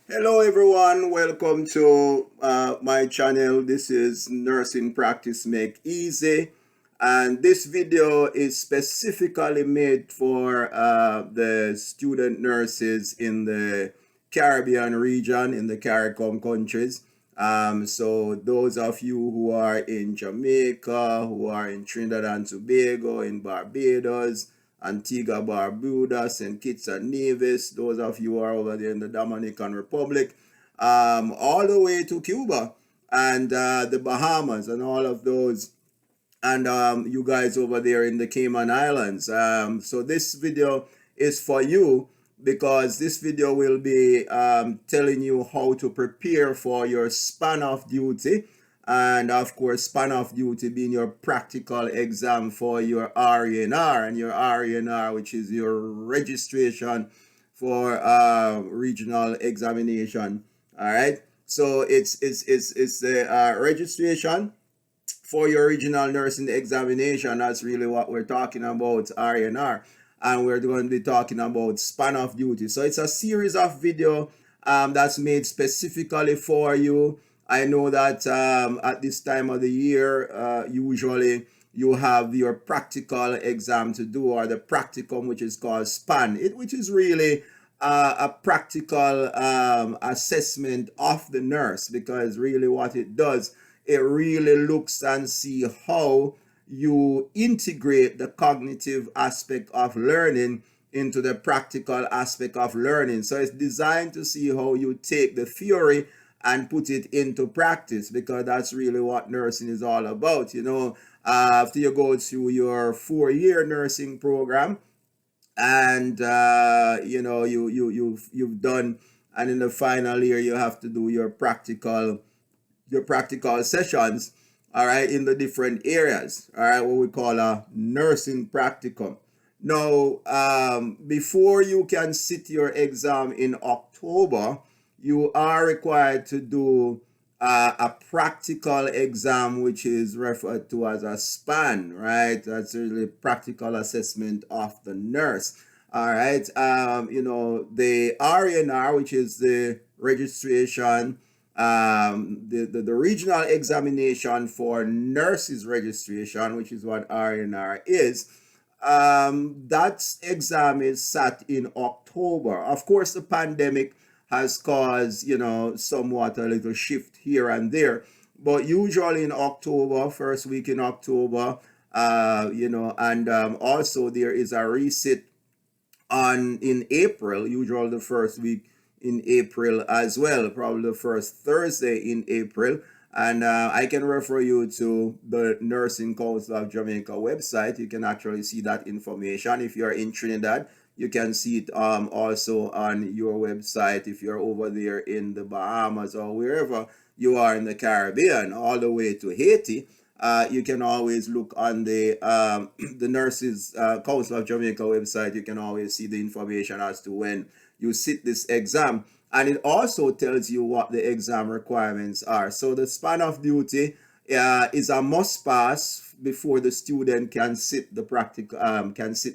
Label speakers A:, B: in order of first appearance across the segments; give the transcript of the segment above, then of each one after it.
A: Hello everyone, welcome to my channel. This is Nursing Practice Make Easy, and this video is specifically made for the student nurses in the Caribbean region, in the CARICOM countries. So those of you who are in Jamaica, who are in Trinidad and Tobago, in Barbados, Antigua, Barbuda, St. Kitts and Nevis, those of you who are over there in the Dominican Republic, all the way to Cuba and the Bahamas and all of those, and you guys over there in the Cayman Islands. So this video is for you because this video will be telling you how to prepare for your span of duty, and of course span of duty being your practical exam for your RENR, and your RENR, which is your registration for regional examination. All right, so it's the registration for your regional nursing examination. That's really what we're talking about, RENR. And we're going to be talking about span of duty. So it's a series of video that's made specifically for you. I know that at this time of the year, usually you have your practical exam to do, or the practicum, which is called span, which is really a practical assessment of the nurse, because really what it does, it really looks and see how you integrate the cognitive aspect of learning into the practical aspect of learning. So it's designed to see how you take the theory and put it into practice, because that's really what nursing is all about. After you go through your 4-year nursing program, and you've done, and in the final year you have to do your practical sessions, all right, in the different areas, all right, what we call a nursing practicum. Now, before you can sit your exam in October, you are required to do a practical exam, which is referred to as a span, right? That's really practical assessment of the nurse. All right. The RENR, which is the registration, the regional examination for nurses registration, which is what RENR is. That exam is sat in October. Of course, the pandemic has caused, somewhat a little shift here and there, but usually in October, first week in October, and also there is a resit in April, usually the first week in April as well, probably the first Thursday in April. And I can refer you to the Nursing Council of Jamaica website. You can actually see that information. If you're in Trinidad, you can see it also on your website. If you're over there in the Bahamas or wherever you are in the Caribbean, all the way to Haiti, you can always look on the the Nurses Council of Jamaica website. You can always see the information as to when you sit this exam, and it also tells you what the exam requirements are. So the span of duty is a must pass before the student can sit the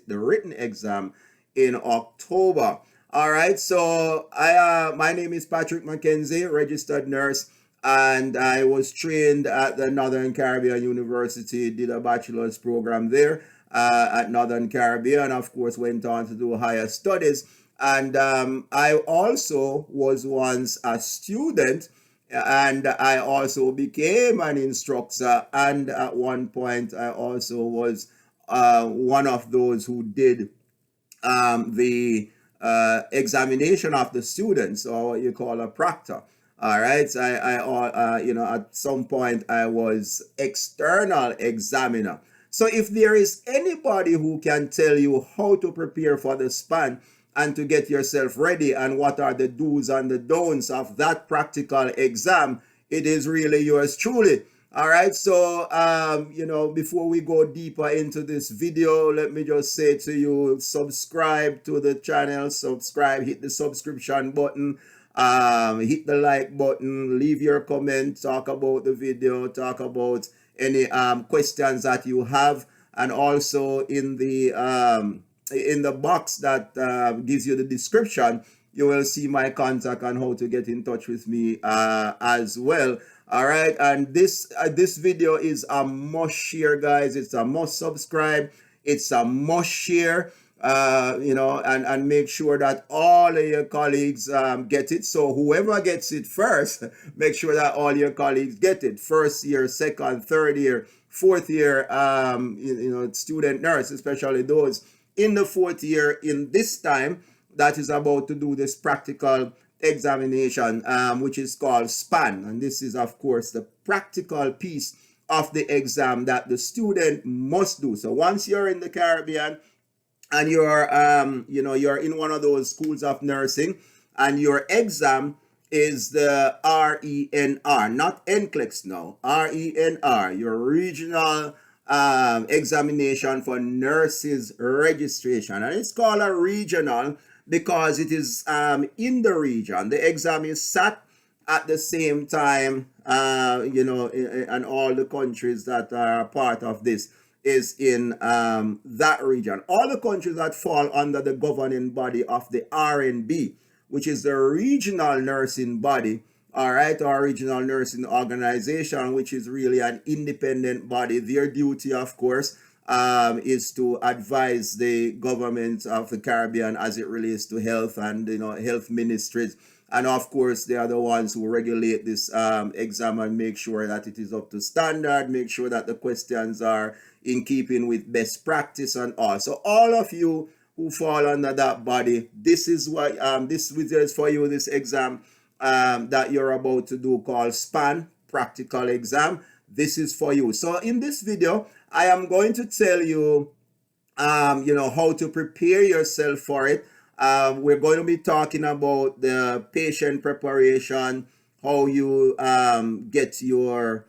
A: the written exam in October. All right, so my name is Patrick Mackenzie, registered nurse, and I was trained at the Northern Caribbean University, did a bachelor's program there at Northern Caribbean. Of course, went on to do higher studies, and I also was once a student, and I also became an instructor, and at one point I also was one of those who did the examination of the students, or what you call a proctor. All right, so at some point I was external examiner. So if there is anybody who can tell you how to prepare for the span and to get yourself ready, and what are the do's and the don'ts of that practical exam, it is really yours truly. All right, so before we go deeper into this video, let me just say to you, subscribe to the channel, hit the subscription button, hit the like button, leave your comment, talk about the video, talk about any questions that you have, and also in the box that gives you the description, you will see my contact and how to get in touch with me as well. All right, and this video is a must share, guys. It's a must subscribe. It's a must share. And make sure that all of your colleagues get it. So whoever gets it first, make sure that all your colleagues get it. First year, second, third year, fourth year, student nurse, especially those in the fourth year in this time that is about to do this practical examination, which is called SPAN. And this is, of course, the practical piece of the exam that the student must do. So once you're in the Caribbean, and you're in one of those schools of nursing, and your exam is the RENR, not NCLEX now, RENR, your regional examination for nurses registration. And it's called a regional because it is in the region. The exam is sat at the same time, and all the countries that are part of this is in that region. All the countries that fall under the governing body of the RNB, which is the regional nursing body, all right, or regional nursing organization, which is really an independent body. Their duty, of course, is to advise the government of the Caribbean as it relates to health and health ministries. And of course, they are the ones who regulate this exam and make sure that it is up to standard, make sure that the questions are in keeping with best practice and all. So all of you who fall under that body, this is what this video is for you, this exam that you're about to do called SPAN, practical exam. This is for you. So in this video, I am going to tell you, how to prepare yourself for it. We're going to be talking about the patient preparation, how you get your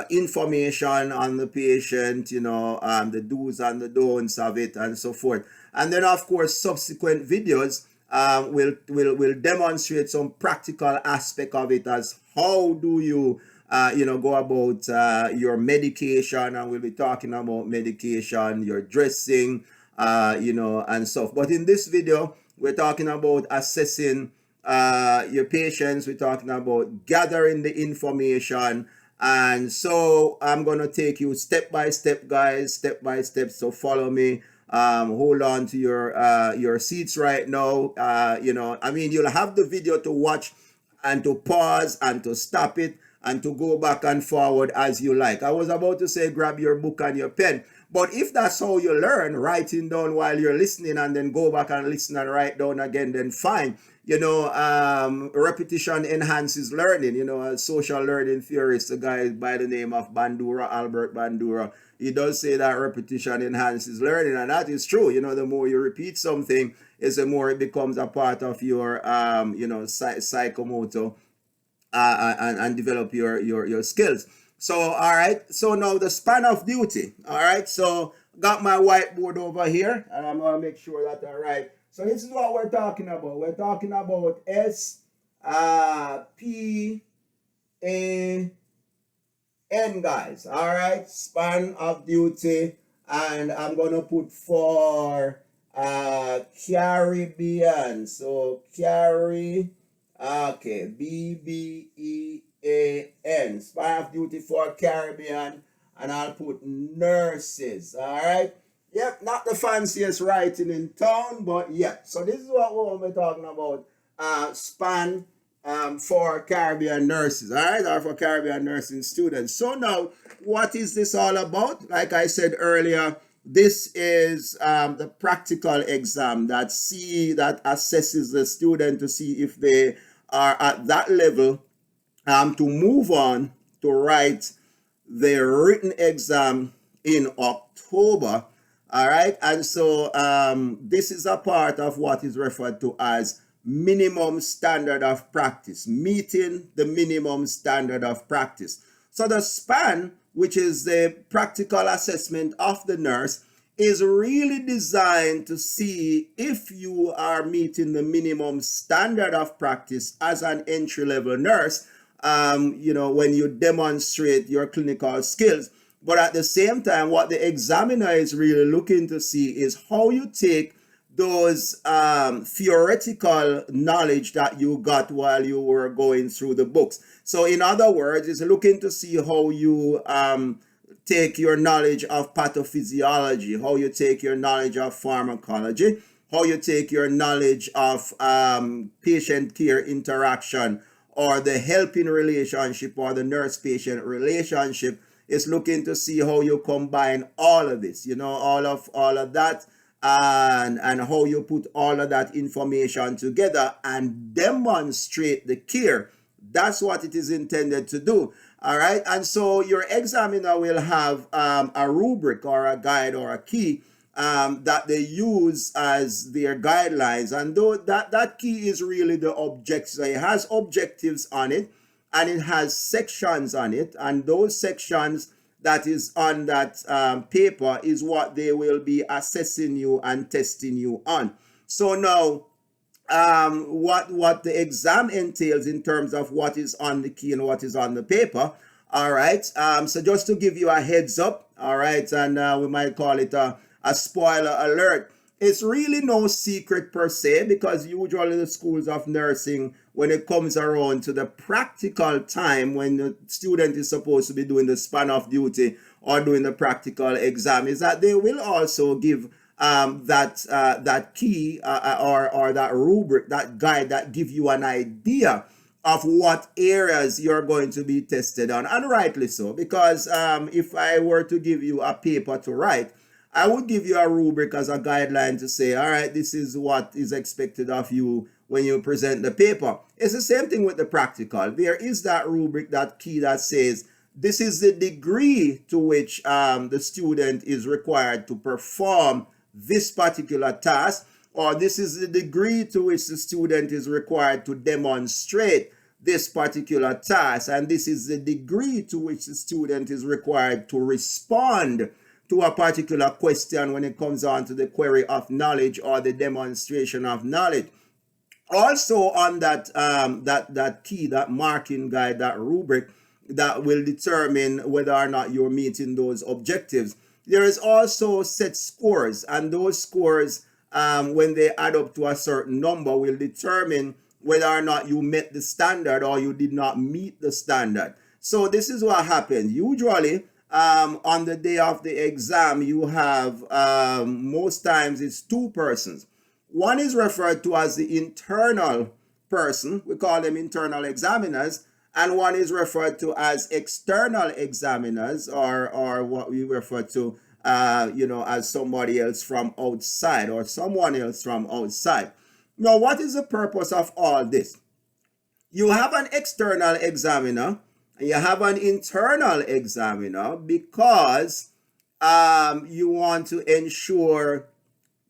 A: information on the patient, the do's and the don'ts of it and so forth. And then, of course, subsequent videos will demonstrate some practical aspect of it, as how do you go about your medication, and we'll be talking about medication, your dressing, and stuff. But in this video, we're talking about assessing your patients. We're talking about gathering the information. And so I'm going to take you step by step, guys, step by step. So follow me. Hold on to your seats right now. You'll have the video to watch and to pause and to stop it and to go back and forward as you like. I was about to say grab your book and your pen, but if that's how you learn, writing down while you're listening and then go back and listen and write down again, then fine. Repetition enhances learning. A social learning theorist, a guy by the name of Albert Bandura, he does say that repetition enhances learning, and that is true. The more you repeat something, is the more it becomes a part of your psychomotor and develop your skills. So all right, so now the span of duty. All right, so got my whiteboard over here, and I'm gonna make sure that I write. So this is what we're talking about. We're talking about SPAN, guys. All right, span of duty, and I'm gonna put for Caribbean. So BBEAN, span of duty for Caribbean, and I'll put nurses. All right. Yep, not the fanciest writing in town, but yep. So this is what we're talking about. Span for Caribbean nurses, all right, or for Caribbean nursing students. So now, what is this all about? Like I said earlier, this is the practical exam that assesses the student to see if they are at that level to move on to write their written exam in October. All right, and so this is a part of what is referred to as minimum standard of practice, meeting the minimum standard of practice. So the SPAN, which is the practical assessment of the nurse, is really designed to see if you are meeting the minimum standard of practice as an entry-level nurse, when you demonstrate your clinical skills. But at the same time, what the examiner is really looking to see is how you take those theoretical knowledge that you got while you were going through the books. So in other words, it's looking to see how you take your knowledge of pathophysiology, how you take your knowledge of pharmacology, how you take your knowledge of patient care interaction, or the helping relationship, or the nurse-patient relationship. Is looking to see how you combine all of this, all of that, and how you put all of that information together and demonstrate the care. That's what it is intended to do. All right. And so your examiner will have a rubric or a guide or a key that they use as their guidelines. And though that key is really the objectives, it has objectives on it, and it has sections on it. And those sections that is on that paper is what they will be assessing you and testing you on. So now, what the exam entails in terms of what is on the key and what is on the paper. All right. So just to give you a heads up, all right, and we might call it a spoiler alert. It's really no secret per se, because usually the schools of nursing, when it comes around to the practical time when the student is supposed to be doing the span of duty or doing the practical exam, is that they will also give that key or that rubric, that guide that give you an idea of what areas you're going to be tested on, and rightly so, because if I were to give you a paper to write, I would give you a rubric as a guideline to say, all right, this is what is expected of you when you present the paper. It's the same thing with the practical. There is that rubric, that key that says, this is the degree to which the student is required to perform this particular task, or this is the degree to which the student is required to demonstrate this particular task, and this is the degree to which the student is required to respond to a particular question when it comes on to the query of knowledge or the demonstration of knowledge. Also on that that key, that marking guide, that rubric that will determine whether or not you're meeting those objectives, there is also set scores, and those scores, when they add up to a certain number, will determine whether or not you met the standard or you did not meet the standard. So this is what happens. Usually, on the day of the exam, you have, most times it's two persons. One is referred to as the internal person. We call them internal examiners. And one is referred to as external examiners, or what we refer to, as somebody else from outside, or someone else from outside. Now, what is the purpose of all this? You have an external examiner, and you have an internal examiner, because you want to ensure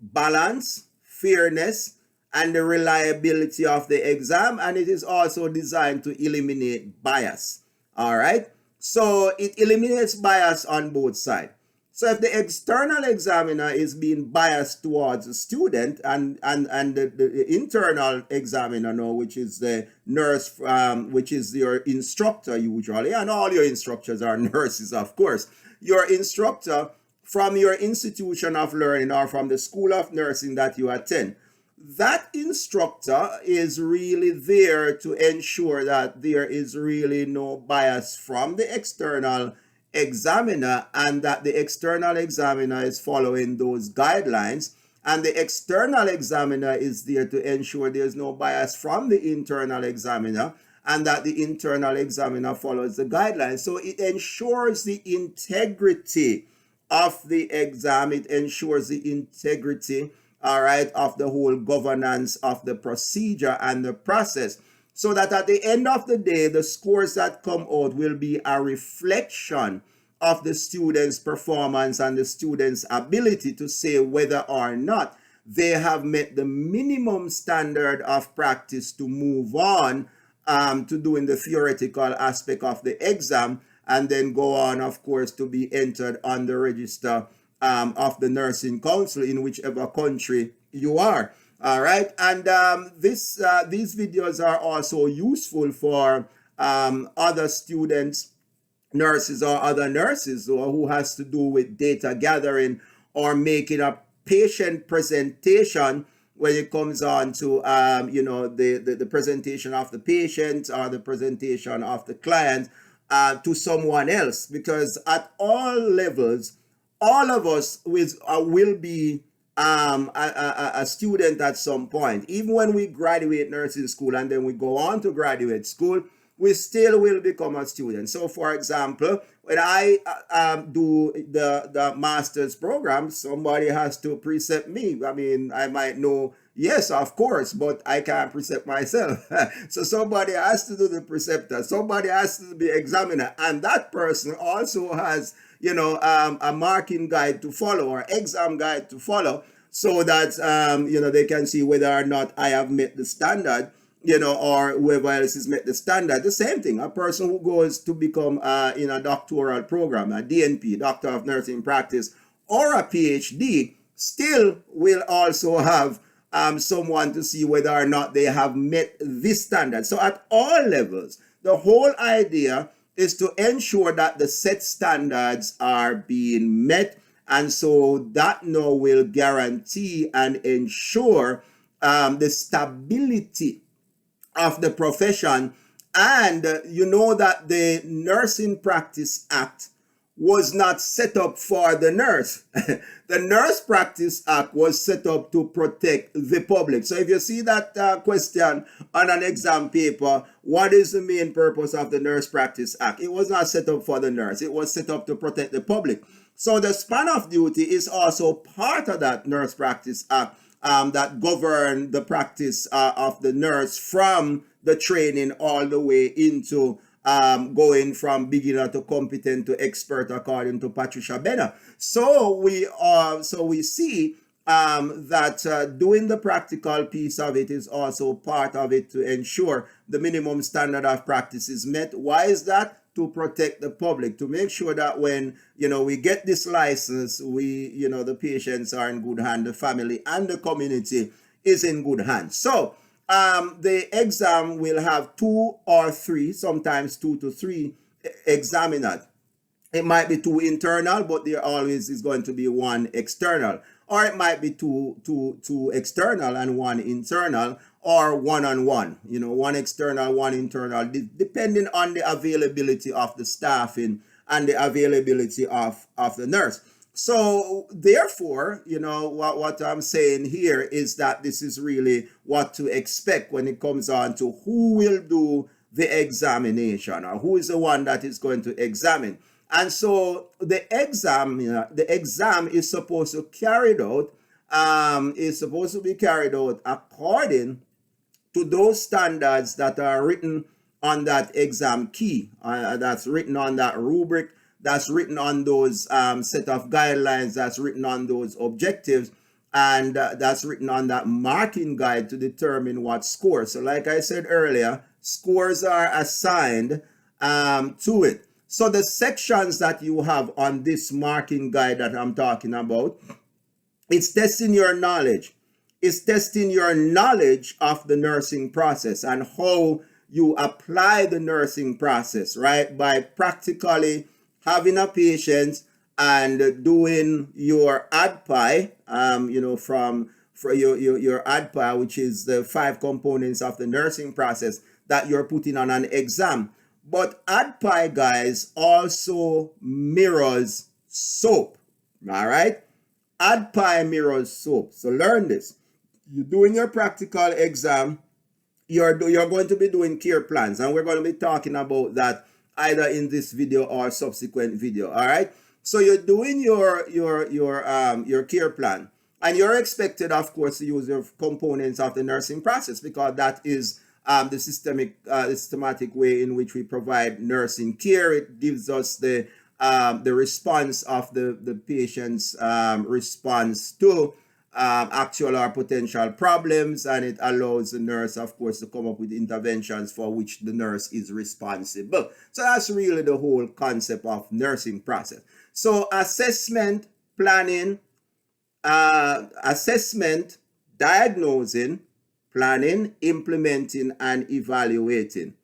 A: balance, fairness, and the reliability of the exam, and it is also designed to eliminate bias. All right, so it eliminates bias on both sides. So if the external examiner is being biased towards the student, and the internal examiner now, which is the nurse, which is your instructor usually, and all your instructors are nurses, of course, your instructor from your institution of learning or from the school of nursing that you attend, that instructor is really there to ensure that there is really no bias from the external examiner, and that the external examiner is following those guidelines, and the external examiner is there to ensure there's no bias from the internal examiner, and that the internal examiner follows the guidelines. So it ensures the integrity of the exam. It ensures the integrity, all right, of the whole governance of the procedure and the process, so that at the end of the day, the scores that come out will be a reflection of the student's performance and the student's ability to say whether or not they have met the minimum standard of practice to move on to doing the theoretical aspect of the exam, and then go on, of course, to be entered on the register of the nursing council in whichever country you are. All right, and these videos are also useful for other students, nurses, or other nurses who has to do with data gathering or making a patient presentation when it comes on to the presentation of the patient or the presentation of the client to someone else, because at all levels all of us will be a student at some point. Even when we graduate nursing school and then we go on to graduate school, we still will become a student. So for example, when I do the master's program, somebody has to precept me. I mean, I might know, yes, of course, but I can't precept myself. So somebody has to do the preceptor, somebody has to be examiner, and that person also has a marking guide to follow or exam guide to follow, so that they can see whether or not I have met the standard, or whoever else has met the standard. The same thing, a person who goes to become in a doctoral program, a DNP, Doctor of Nursing Practice, or a PhD, still will also have someone to see whether or not they have met this standard. So at all levels, the whole idea is to ensure that the set standards are being met, and so that now will guarantee and ensure the stability of the profession. And you know that the Nursing Practice Act was not set up for the nurse. The Nurse Practice Act was set up to protect the public. So if you see that question on an exam paper, what is the main purpose of the Nurse Practice Act? It was not set up for the nurse. It was set up to protect the public. So the span of duty is also part of that Nurse Practice Act that govern the practice of the nurse, from the training all the way into going from beginner to competent to expert, according to Patricia Benner. So we see that doing the practical piece of it is also part of it, to ensure the minimum standard of practice is met. Why is that? To protect the public, to make sure that when we get this license, the patients are in good hands, the family and the community is in good hands. So the exam will have 2 or 3, sometimes 2 to 3 examiners. It might be 2 internal, but there always is going to be 1 external, or it might be two external and 1 internal, or 1-on-1, 1 external, 1 internal, depending on the availability of the staffing and the availability of the nurse. So therefore, what I'm saying here is that this is really what to expect when it comes on to who will do the examination, or who is the one that is going to examine. And so the exam is supposed to be carried out according to those standards that are written on that exam key, that's written on that rubric, that's written on those set of guidelines, that's written on those objectives, and that's written on that marking guide to determine what score. So like I said earlier, scores are assigned to it. So the sections that you have on this marking guide that I'm talking about, it's testing your knowledge. It's testing your knowledge of the nursing process and how you apply the nursing process, right? By practically having a patient and doing your ADPI, for your ADPI, which is the 5 components of the nursing process that you're putting on an exam. But ADPI, guys, also mirrors SOAP, all right? ADPI mirrors SOAP. So learn this. You're doing your practical exam, you're going to be doing care plans, and we're going to be talking about that either in this video or subsequent video, all right? So you're doing your care plan, and you're expected, of course, to use your components of the nursing process, because that is the systematic way in which we provide nursing care. It gives us the response of the patient's response to actual or potential problems, and it allows the nurse, of course, to come up with interventions for which the nurse is responsible. So that's really the whole concept of nursing process. So assessment, planning, diagnosing, planning, implementing, and evaluating.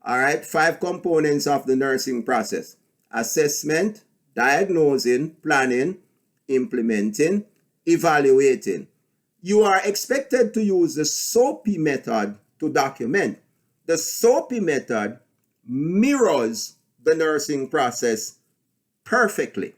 A: All right, 5 components of the nursing process: assessment, diagnosing, planning, implementing, evaluating. You are expected to use the SOAPy method to document. The SOAPy method mirrors the nursing process perfectly.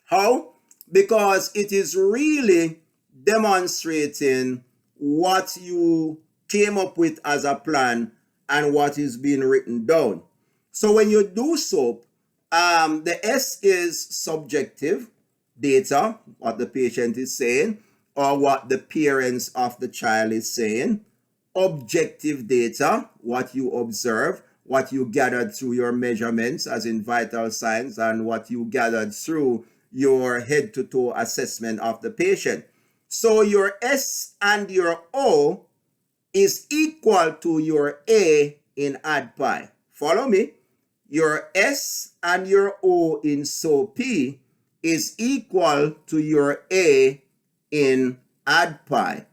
A: How? Because it is really demonstrating what you came up with as a plan and what is being written down. So when you do SOAP, the S is subjective data, what the patient is saying, or what the parents of the child is saying. Objective data, what you observe, what you gathered through your measurements, as in vital signs, and what you gathered through your head-to-toe assessment of the patient. So your S and your O is equal to your A in ADPI. Follow me? Your S and your O in SOAPy is equal to your A in ADPI.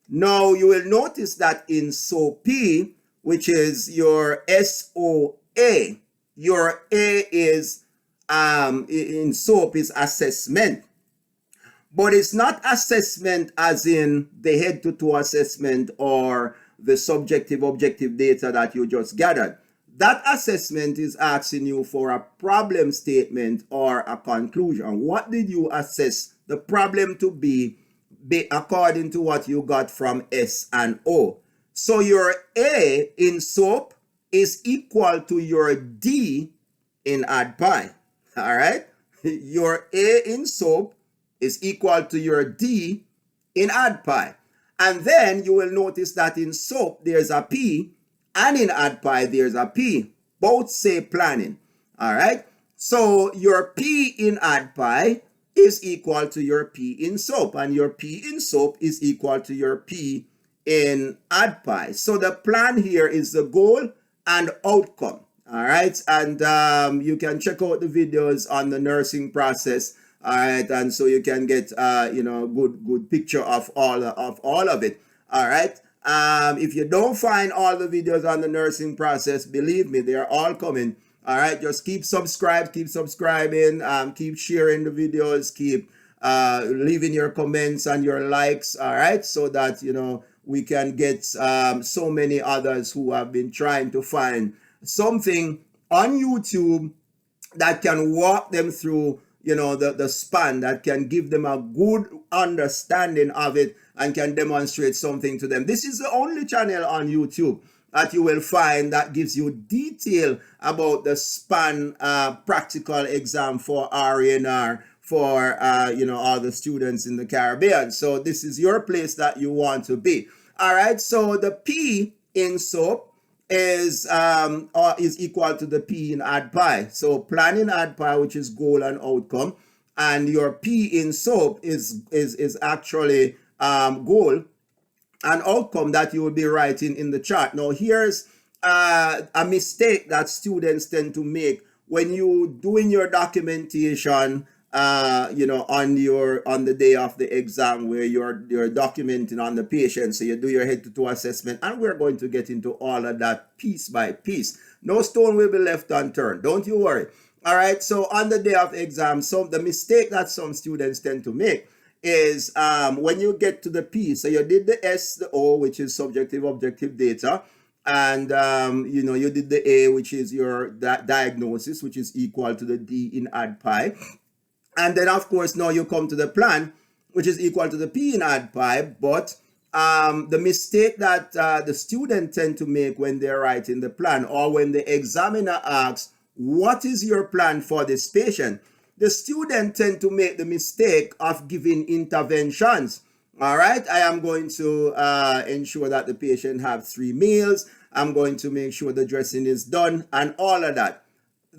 A: Now you will notice that in SOAPy, which is your SOA, your A is in SOAP is assessment. But it's not assessment as in the head-to-toe assessment or the subjective objective data that you just gathered. That assessment is asking you for a problem statement or a conclusion. What did you assess the problem to be according to what you got from S and O? So your A in SOAP is equal to your D in ADPI. All right? Your A in SOAP is equal to your D in ADPI. And then you will notice that in SOAP there's a P and in ADPI there's a P. Both say planning. All right? So your P in ADPI is equal to your P in SOAP, and your P in SOAP is equal to your P in ADPI. So the plan here is the goal and outcome. All right? And you can check out the videos on the nursing process. All right, and so you can get good picture of all of it. All right. If you don't find all the videos on the nursing process, believe me, they are all coming. All right, just keep subscribing, keep sharing the videos, keep leaving your comments and your likes. All right, so that we can get so many others who have been trying to find something on YouTube that can walk them through the span, that can give them a good understanding of it and can demonstrate something to them. This is the only channel on YouTube that you will find that gives you detail about the span practical exam for RENR for all the students in the Caribbean. So this is your place that you want to be. All right, so the P in SOAP is equal to the P in ADPI. So planning ADPI, which is goal and outcome, and your P in SOAP is actually goal and outcome that you will be writing in the chart. Now here's a mistake that students tend to make when you doing your documentation on the day of the exam, where you're documenting on the patient. So you do your head-to-toe assessment, and we're going to get into all of that piece by piece. No stone will be left unturned, don't you worry. All right, so on the day of the exam, the mistake that some students tend to make is when you get to the P, so you did the S, the O, which is subjective objective data, and you did the A, which is your diagnosis, which is equal to the D in ADPI. And then, of course, now you come to the plan, which is equal to the P in ADPI. But the mistake that the student tend to make when they're writing the plan, or when the examiner asks, what is your plan for this patient? The student tend to make the mistake of giving interventions. All right, I am going to ensure that the patient have 3 meals. I'm going to make sure the dressing is done and all of that.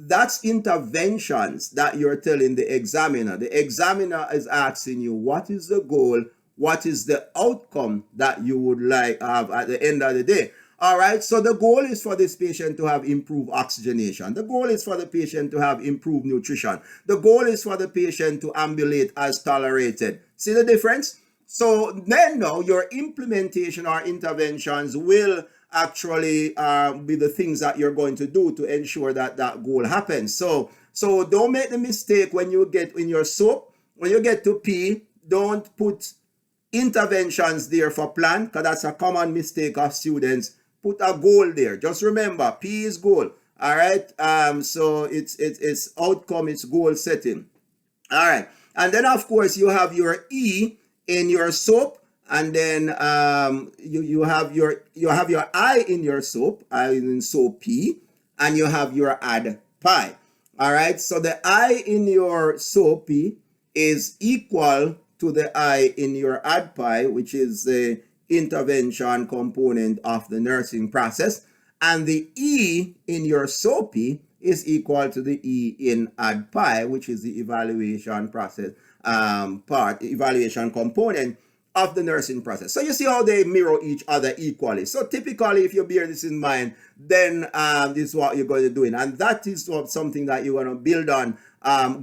A: That's interventions that you're telling the examiner. The examiner is asking you, what is the goal? What is the outcome that you would like to have at the end of the day? All right, so the goal is for this patient to have improved oxygenation. The goal is for the patient to have improved nutrition. The goal is for the patient to ambulate as tolerated. See the difference? So then now your implementation or interventions will actually be the things that you're going to do to ensure that that goal happens. So don't make the mistake when you get in your SOAP, when you get to P, don't put interventions there for plan, because that's a common mistake of students. Put a goal there. Just remember, P is goal. All right. So it's outcome, it's goal setting. All right. And then of course you have your E in your SOAP, and then you have your I in your SOAP, I in SOAP P, and you have your add pi. All right. So the I in your SOAP P is equal to the I in your add pi, which is the intervention component of the nursing process, and the E in your SOAP is equal to the E in add pi, which is the evaluation process evaluation component of the nursing process. So you see how they mirror each other equally. So typically, if you bear this in mind, then this is what you're going to do, and that is something that you're going to build on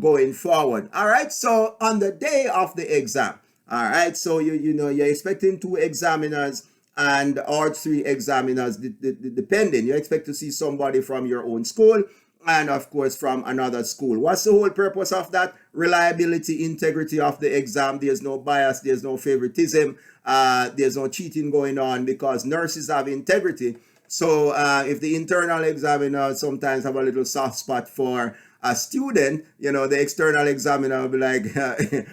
A: going forward. All right. So on the day of the exam, all right. So you know you're expecting 2 examiners and or 3 examiners, depending. You expect to see somebody from your own school and of course from another school. What's the whole purpose of that? Reliability, integrity of the exam. There's no bias, there's no favoritism, there's no cheating going on, because nurses have integrity. So if the internal examiner sometimes have a little soft spot for a student, you know, the external examiner will be like,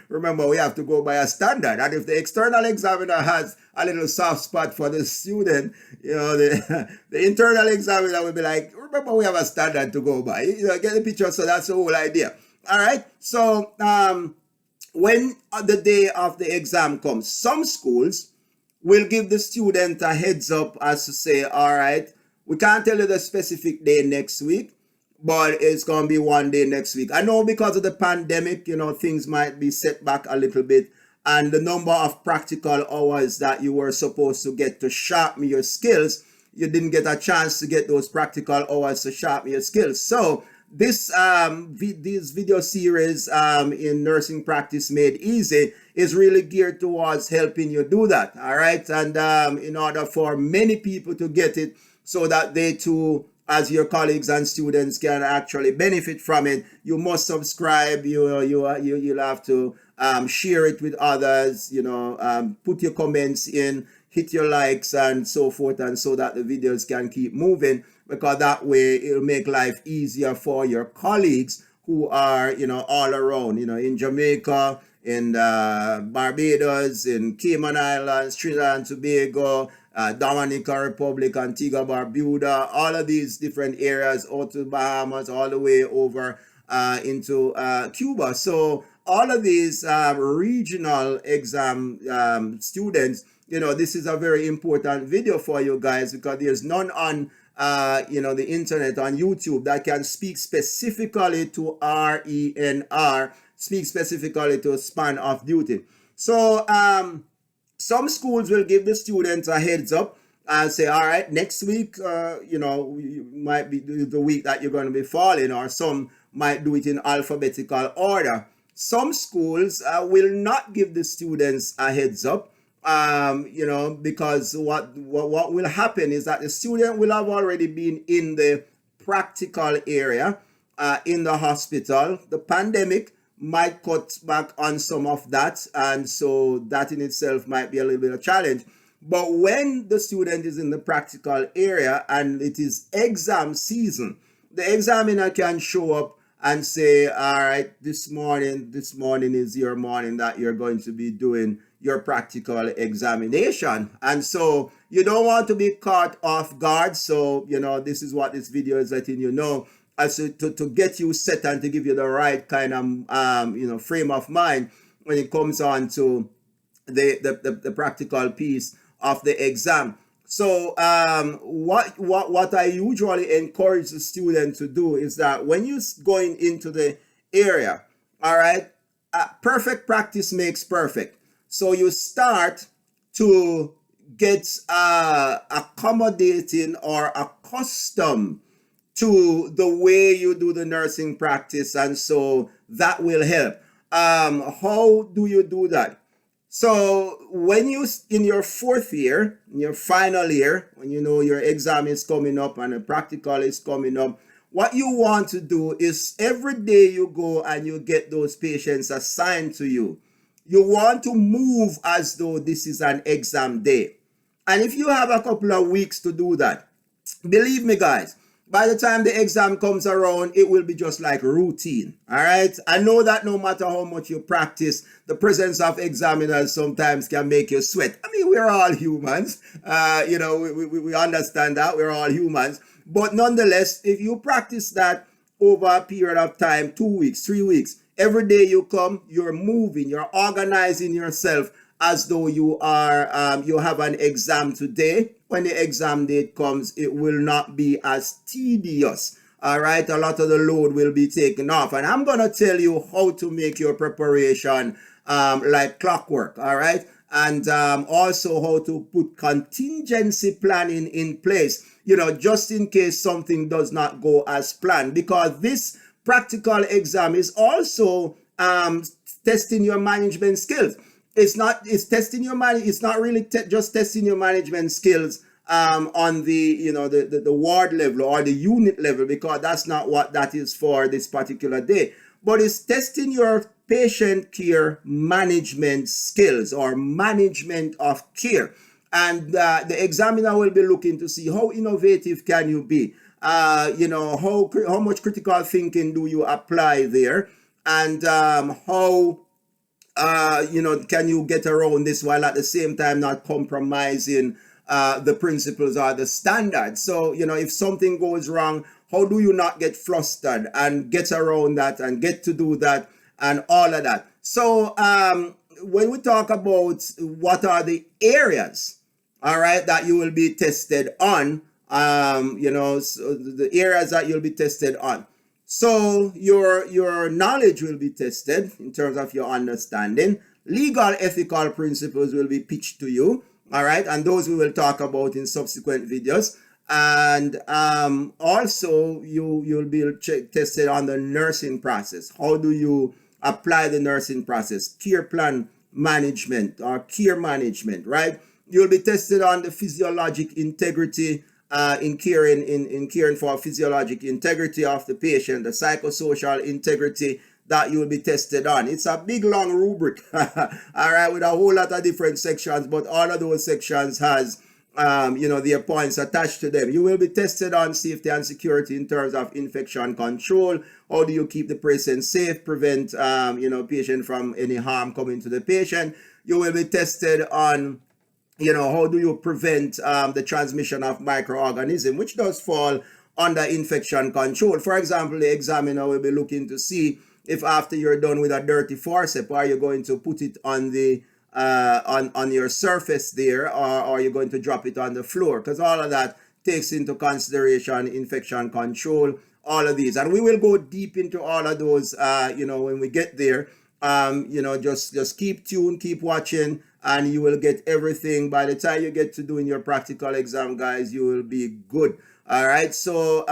A: remember, we have to go by a standard. And if the external examiner has a little soft spot for the student, you know, the internal examiner will be like, remember, we have a standard to go by. You know, get the picture? So that's the whole idea. All right. So when the day of the exam comes, some schools will give the student a heads up as to say, all right, we can't tell you the specific day next week, but it's going to be one day next week. I know because of the pandemic, you know, things might be set back a little bit, and the number of practical hours that you were supposed to get to sharpen your skills, you didn't get a chance to get those practical hours to sharpen your skills. So this video series in Nursing Practice Made Easy is really geared towards helping you do that. All right. And in order for many people to get it, so that they too, as your colleagues and students, can actually benefit from it, you must subscribe. You'll have to share it with others. You know, put your comments in, hit your likes and so forth, and so that the videos can keep moving, because that way it'll make life easier for your colleagues who are, you know, all around, you know, in Jamaica, in Barbados, in Cayman Islands, Trinidad and Tobago, Dominica Republic, Antigua, Barbuda, all of these different areas, out to Bahamas, all the way over into Cuba. So all of these regional exam students, you know, this is a very important video for you guys, because there's none on you know, the internet, on YouTube, that can speak specifically to RENR, speak specifically to span of duty. So some schools will give the students a heads up and say, all right, next week, you know, might be the week that you're going to be falling, or some might do it in alphabetical order. Some schools will not give the students a heads up, you know, because what will happen is that the student will have already been in the practical area in the hospital. The pandemic might cut back on some of that, and so that in itself might be a little bit of a challenge. But when the student is in the practical area and it is exam season, the examiner can show up and say, all right, this morning is your morning that you're going to be doing your practical examination. And so you don't want to be caught off guard. So, you know, this is what this video is letting you know, as to get you set and to give you the right kind of you know, frame of mind when it comes on to the practical piece of the exam. So what I usually encourage the student to do is that when you're going into the area, all right, perfect practice makes perfect. So you start to get accommodating or accustomed to the way you do the nursing practice, and so that will help. How do you do that? So when you in your 4th year, in your final year, when you know your exam is coming up and the practical is coming up, what you want to do is every day you go and you get those patients assigned to you, You want to move as though this is an exam day. And if you have a couple of weeks to do that, believe me, guys, by the time the exam comes around, it will be just like routine. All right. I know that no matter how much you practice, the presence of examiners sometimes can make you sweat. I mean, we're all humans. We understand that we're all humans. But nonetheless, if you practice that over a period of time, 2 weeks, 3 weeks, every day you come, you're moving, you're organizing yourself as though you have an exam today. When the exam date comes, it will not be as tedious. All right, a lot of the load will be taken off, and I'm gonna tell you how to make your preparation like clockwork. All right, and also how to put contingency planning in place. Just in case something does not go as planned, because this practical exam is also testing your management skills. It's testing your it's not really just testing your management skills on the ward level or the unit level, because that's not what that is for this particular day. But it's testing your patient care management skills or management of care. And the examiner will be looking to see how innovative can you be. How much critical thinking do you apply there, and how can you get around this while at the same time not compromising the principles or the standards. So, if something goes wrong, how do you not get flustered and get around that and get to do that and all of that? So, when we talk about what are the areas, all right, that you will be tested on, so the areas that you'll be tested on. So your knowledge will be tested in terms of your understanding. Legal ethical principles will be pitched to you. All right. And those we will talk about in subsequent videos. And also you'll be tested on the nursing process. How do you apply the nursing process? Care plan management or care management, right? You'll be tested on the physiologic integrity in caring for physiologic integrity of the patient, the psychosocial integrity that you will be tested on. It's a big long rubric, all right, with a whole lot of different sections, but all of those sections has their points attached to them. You will be tested on safety and security in terms of infection control. How do you keep the patient safe, prevent patient from any harm coming to the patient? You will be tested on how do you prevent the transmission of microorganisms, which does fall under infection control. For example, the examiner will be looking to see if after you're done with a dirty forceps, are you going to put it on the on your surface there, or are you going to drop it on the floor? Because all of that takes into consideration infection control, all of these. And we will go deep into all of those, when we get there. Just keep tuned, keep watching, and you will get everything. By the time you get to doing your practical exam, guys, you will be good. All right. So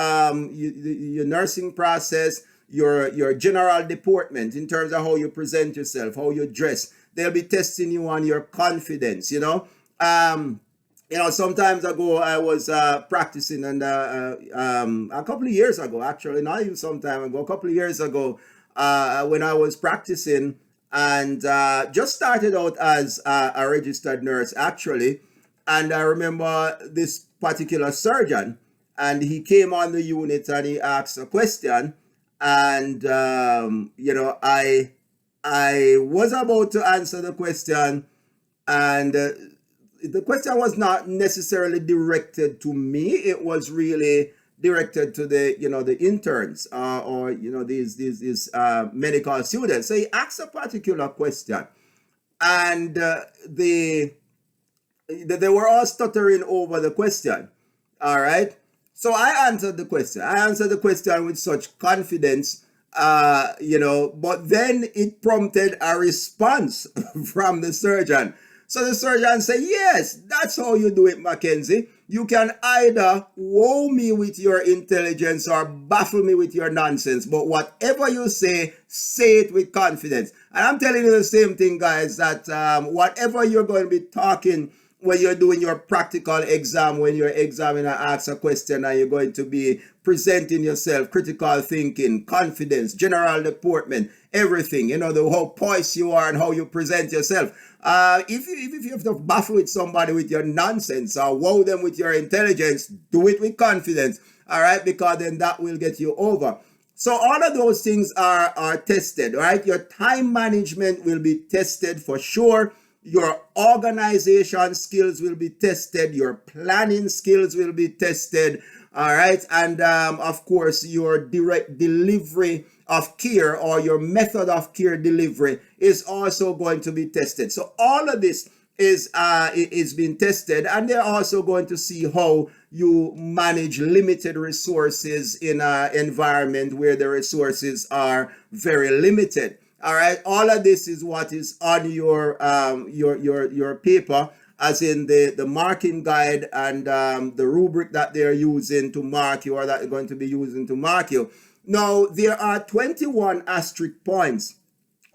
A: your nursing process, your general deportment in terms of how you present yourself, how you dress, they'll be testing you on your confidence. Some times ago I was practicing, and a couple of years ago, actually, not even some time ago, a couple of years ago, when I was practicing and just started out as a registered nurse, actually. And I remember this particular surgeon, and he came on the unit and he asked a question. And, I was about to answer the question, and the question was not necessarily directed to me. It was really directed to the interns or these medical students. So he asked a particular question, and they were all stuttering over the question. All right. So I answered the question. I answered the question with such confidence, but then it prompted a response from the surgeon. So the surgeon said, yes, that's how you do it, Mackenzie. You can either wow me with your intelligence or baffle me with your nonsense. But whatever you say it with confidence. And I'm telling you the same thing, guys, that whatever you're going to be talking when you're doing your practical exam, when your examiner asks a question and you're going to be presenting yourself, critical thinking, confidence, general deportment, everything, you know, the how poised you are and how you present yourself. If you have to baffle with somebody with your nonsense or wow them with your intelligence, do it with confidence, all right, because then that will get you over. So all of those things are tested, right? Your time management will be tested for sure. Your organization skills will be tested. Your planning skills will be tested. All right. And of course, your direct delivery of care or your method of care delivery is also going to be tested. So all of this is being tested, and they're also going to see how you manage limited resources in an environment where the resources are very limited. All right, all of this is what is on your paper, as in the marking guide and the rubric that they're using to mark you, or that they're going to be using to mark you. Now, there are 21 asterisk points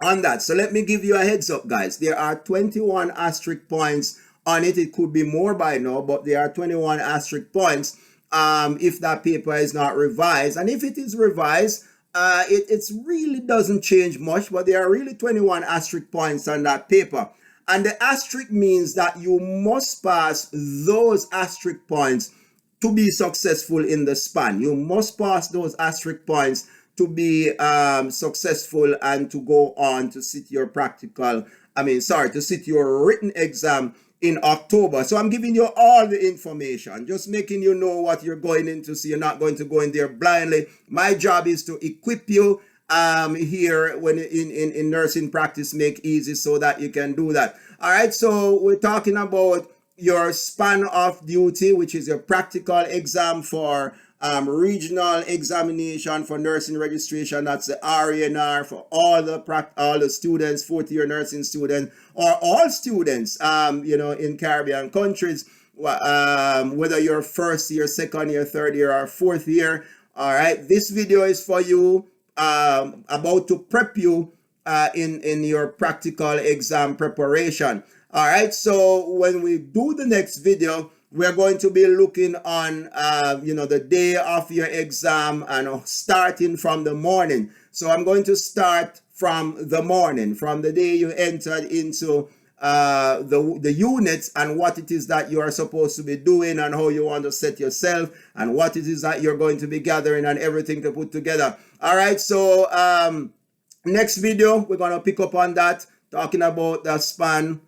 A: on that. So let me give you a heads up, guys. There are 21 asterisk points on it. It could be more by now, but there are 21 asterisk points if that paper is not revised. And if it is revised, it really doesn't change much, but there are really 21 asterisk points on that paper. And the asterisk means that you must pass those asterisk points to be successful in the span. You must pass those asterisk points to be successful and to go on to sit your to sit your written exam in October. So I'm giving you all the information, just making you know what you're going into, so you're not going to go in there blindly. My job is to equip you here when in nursing practice make easy, so that you can do that. All right, so we're talking about your span of duty, which is your practical exam for regional examination for nursing registration. That's the RENR for all the students, fourth year nursing students, or all students in Caribbean countries, whether you're first year, second year, third year, or fourth year. All right, this video is for you, about to prep you in your practical exam preparation. All right, so when we do the next video, we're going to be looking on the day of your exam, and starting from the morning. So I'm going to start from the morning, from the day you entered into the units, and what it is that you are supposed to be doing, and how you want to set yourself, and what it is that you're going to be gathering, and everything to put together. All right, so next video we're going to pick up on that, talking about the span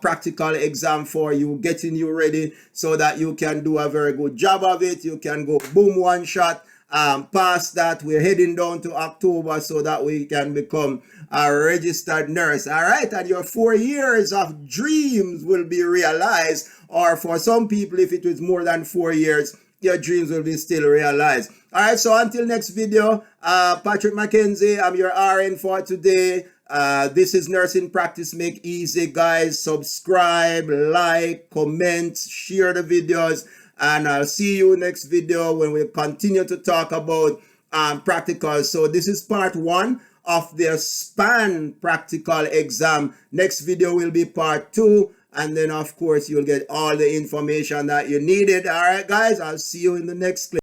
A: practical exam for you, getting you ready so that you can do a very good job of it. You can go boom, one shot, pass that. We're heading down to October so that we can become a registered nurse. All right, and your 4 years of dreams will be realized, or for some people, if it was more than 4 years, your dreams will be still realized. All right, so until next video, Patrick Mackenzie, I'm your RN for today. This is Nursing Practice Make Easy, guys. Subscribe, like, comment, share the videos, and I'll see you next video when we continue to talk about practicals. So this is part 1 of the span practical exam. Next video will be part 2, and then of course you'll get all the information that you needed. All right, guys, I'll see you in the next clip.